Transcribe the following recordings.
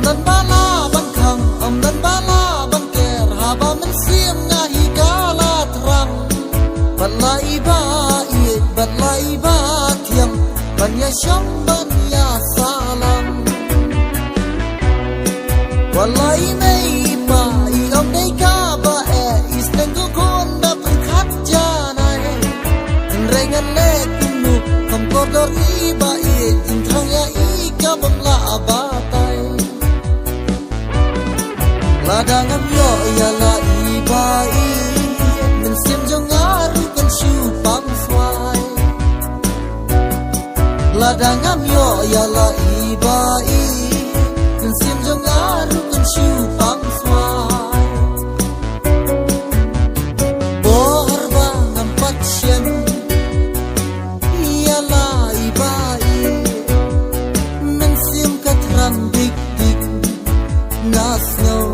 dan bala ban khang om dan bala ban ker haba men siam nga hi kala terang balai ba i balai ba thiam ban ya sham ban ya salam walai nei ba i om nei ka ba e isten go kon da pen khat ja nai rengan le kunu kom ko dor i ba i jin thang ya i ka bam la ba tai la dangam yo ya la i ba i men sim jong aru kan shu pam swai la dangam yo ya la i ba i men sim jong aru kan shu pam swai bor ba ngam pat chen ya la i ba i men sim ka tram dik dik na snow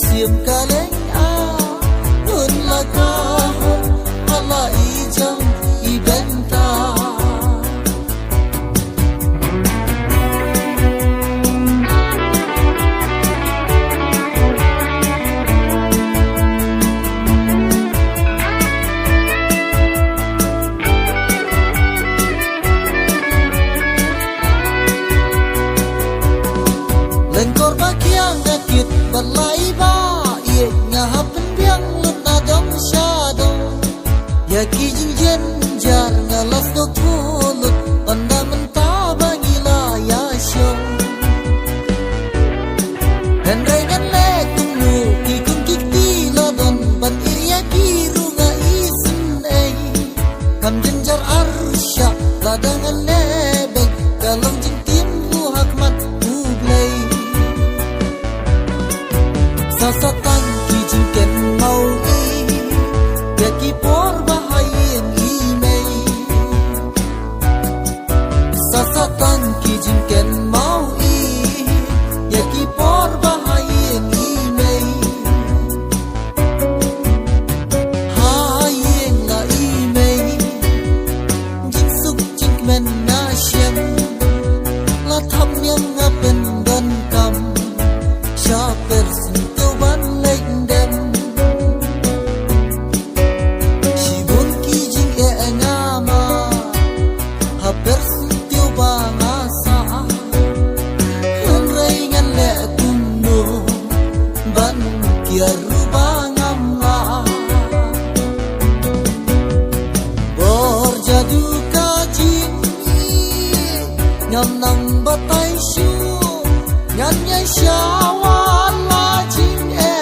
siam ka leng a un la ka hala i jam i benta leng kor ba kiang da kit balai ba nga hapen biang lut na dom shadow ya ki jin jen jar nga las do thulut anda man ta bangila ya show dan rengan le kunu ki kun ki la don ban iria ki ru nga isin ei kam jin jar arsha la dangan le be kalong jin tim hu hakmat hu blei sasatan ken mau i ya ki por bahayen i mei sasatan ki jin ken mau i ya ki por bahayen i mei hayen la i mei jin suk jin men na shem la tham yang ngapen dan kam sha person to ban lek ngam nang batai shu ngan nhai shawan la jing e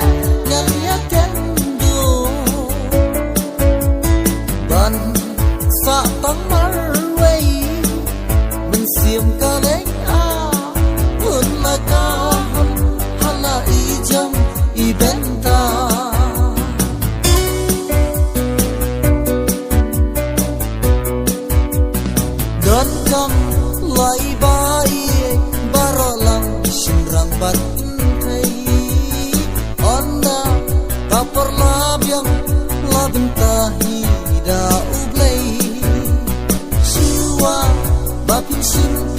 ngan ya ken du ban sa tang mar wei men sim ka leng a un la ka hala i jam i benta don kam lai bai baro lang simrang bat thei onda kapor labyang labenta hi da ublei siwa bapin sim